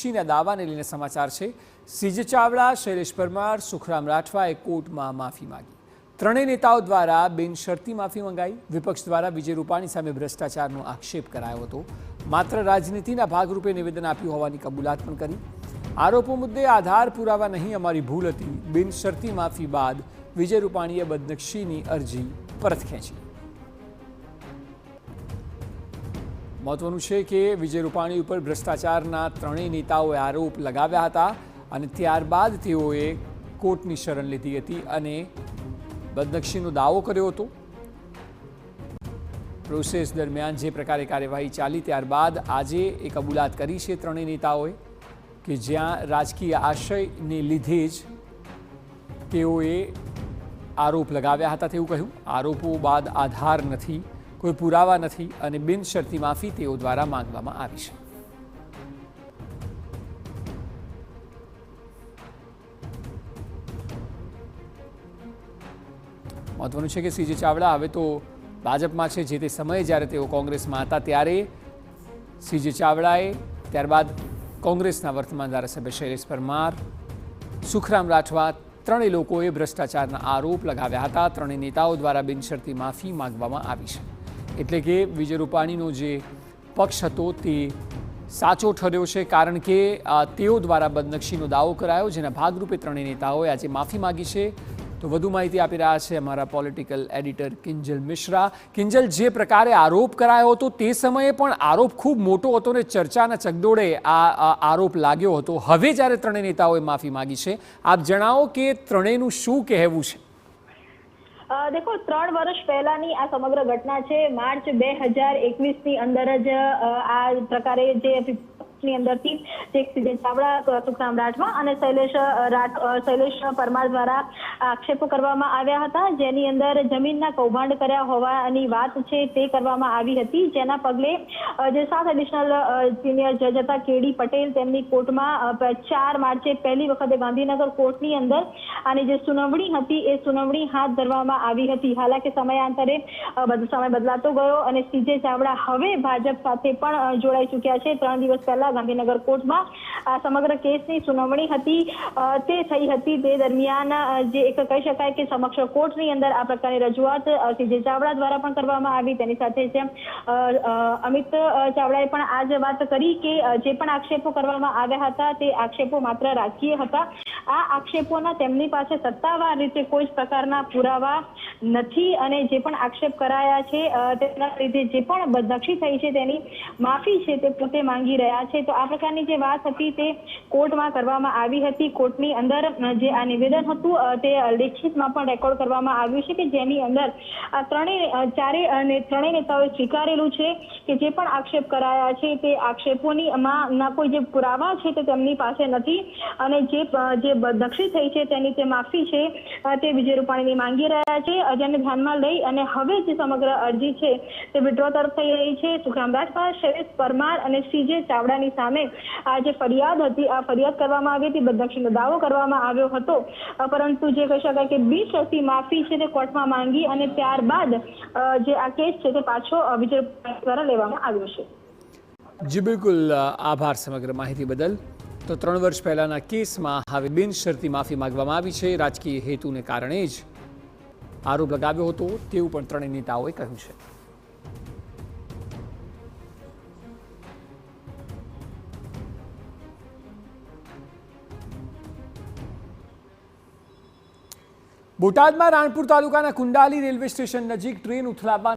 બદનક્ષીના દાવાને લઈને સમાચાર છે। સીજે ચાવડા, શૈલેષ પરમાર, સુખરામ રાઠવાએ કોર્ટમાં માફી માંગી। ત્રણેય નેતાઓ દ્વારા બિનશરતી માફી મંગાઈ। વિપક્ષ દ્વારા વિજય રૂપાણી સામે ભ્રષ્ટાચારનો આક્ષેપ કરાયો હતો। માત્ર રાજનીતિના ભાગરૂપે નિવેદન આપ્યું હોવાની કબૂલાત પણ કરી। આરોપો મુદ્દે આધાર પુરાવા નહીં, અમારી ભૂલ હતી। બિનશરતી માફી બાદ વિજય રૂપાણીએ બદનક્ષીની અરજી પરત ખેંચી। મહત્વનું છે કે વિજય રૂપાણી ઉપર ભ્રષ્ટાચારના ત્રણેય નેતાઓએ આરોપ લગાવ્યા હતા અને ત્યારબાદ તેઓએ કોર્ટની શરણ લીધી હતી અને બદનક્ષીનો દાવો કર્યો હતો। પ્રોસેસ દરમિયાન જે પ્રકારે કાર્યવાહી ચાલી ત્યારબાદ આજે એ કબૂલાત કરી છે ત્રણેય નેતાઓએ કે જ્યાં રાજકીય આશયને લીધે જ તેઓએ આરોપ લગાવ્યા હતા તેવું કહ્યું। આરોપો બાદ આધાર નથી, કોઈ પુરાવા નથી અને બિનશરતી માફી તેઓ દ્વારા માંગવામાં આવી છે। મહત્વનું છે કે સીજે ચાવડા હવે તો ભાજપમાં છે। જે તે સમયે જ્યારે તેઓ કોંગ્રેસમાં હતા ત્યારે સીજે ચાવડાએ, ત્યારબાદ કોંગ્રેસના વર્તમાન ધારાસભ્ય શૈલેષ પરમાર, સુખરામ રાઠવા ત્રણેય લોકોએ ભ્રષ્ટાચારના આરોપ લગાવ્યા હતા। ત્રણેય નેતાઓ દ્વારા બિનશરતી માફી માંગવામાં આવી છે। એટલે કે વિજય રૂપાણીનો જે પક્ષ હતો તે સાચો ઠર્યો છે, કારણ કે તેઓ દ્વારા બદનક્ષીનો દાવો કરાયો, જેના ભાગરૂપે ત્રણેય નેતાઓએ આજે માફી માંગી છે। તો વધુ માહિતી આપી રહ્યા છે અમારા પોલિટિકલ એડિટર કિંજલ મિશ્રા। કિંજલ, જે પ્રકારે આરોપ કરાયો હતો તે સમયે પણ આરોપ ખૂબ મોટો હતો ને ચર્ચાના ચકડોળે આ આરોપ લાગ્યો હતો। હવે જ્યારે ત્રણેય નેતાઓએ માફી માંગી છે, આપ જણાવો કે ત્રણેયનું શું કહેવું છે? દેખો, 3 વર્ષ પહેલાની આ સમગ્ર ઘટના છે। માર્ચ 2021ની અંદર જ આ પ્રકારે જે ની અંદરથી સીજે ચાવડા, સુખરામ રાઠવા અને શૈલેષ પરમાર દ્વારા આક્ષેપો કરવામાં આવ્યા હતા, જેની અંદર જમીનના કૌભાંડ કર્યા હોવાની વાત છે તે કરવામાં આવી હતી। જેના પગલે જે 7 એડિશનલ સિનિયર જજ હતા કેડી પટેલ, તેમની કોર્ટમાં 4 માર્ચે પહેલી વખતે ગાંધીનગર કોર્ટની અંદર આની જે સુનાવણી હતી એ સુનાવણી હાથ ધરવામાં આવી હતી। હાલાકી સમયાંતરે સમય બદલાતો ગયો અને સીજે ચાવડા હવે ભાજપ સાથે પણ જોડાઈ ચૂક્યા છે। 3 દિવસ પહેલા ગાંધીનગર કોર્ટમાં આ સમગ્ર કેસની સુનાવણી હતી તે થઈ હતી। તે દરમિયાન જે એક કહી શકાય કે સમક્ષ કોર્ટની અંદર આ પ્રકારની રજૂઆત સીજે ચાવડા દ્વારા પણ કરવામાં આવી। તેની સાથે જ અમિત ચાવડાએ પણ આ જ વાત કરી કે જે પણ આક્ષેપો કરવામાં આવ્યા હતા તે આક્ષેપો માત્ર રાજકીય હતા। આ આક્ષેપોના તેમની પાસે સત્તાવાર રીતે કોઈ જ પ્રકારના પુરાવા નથી અને જે પણ આક્ષેપ કરાયા છે તેના લીધે જે પણ બદનક્ષી થઈ છે તેની માફી છે તે પોતે માંગી રહ્યા છે। તો આ પ્રકારની જે વાત હતી તે કોર્ટમાં કરવામાં આવી હતી। કોર્ટની અંદર જે આ નિવેદન હતું તે લેખિતમાં પણ રેકોર્ડ કરવામાં આવ્યું છે કે જેની અંદર આ ત્રણેય નેતાઓએ સ્વીકારેલું છે કે જે પણ આક્ષેપ કરાયા છે તે આક્ષેપોની ના કોઈ જે પુરાવા છે તે તેમની પાસે નથી અને જે બદનક્ષી થઈ છે તેની તે માફી છે તે વિજય રૂપાણીની માંગી રહ્યા છે। જેને ધ્યાનમાં લઈ અને હવે જે સમગ્ર અરજી છે તે વિડ્રો તરફ થઈ રહી છે। સુખરામ રાઠવા, શૈલેષ પરમાર અને સીજે ચાવડાની સામે આ જે ફરિયાદ હતી આ ફરિયાદ કરવામાં આવી હતી, બદનક્ષીનો દાવો કરવામાં આવ્યો હતો, પરંતુ જે કહી શકાય કે બિનશરતી માફી છે તે કોર્ટમાં માંગી અને ત્યારબાદ જે આ કેસ છે તે પાછો વિજય દ્વારા લેવામાં આવ્યો છે। જી બિલકુલ, આભાર સમગ્ર માહિતી બદલ। તો 3 વર્ષ પહેલાના કેસમાં હવે બિનશરતી માફી માંગવામાં આવી છે। રાજકીય હેતુને કારણે જ આરોપ લગાવ્યો હતો તેવું પણ ત્રણેય નેતાઓએ કહ્યું છે। બોટાદમાં રાણપુર તાલુકાના કુંડાલી રેલવે સ્ટેશન નજીક ટ્રેન ઉથલાવવા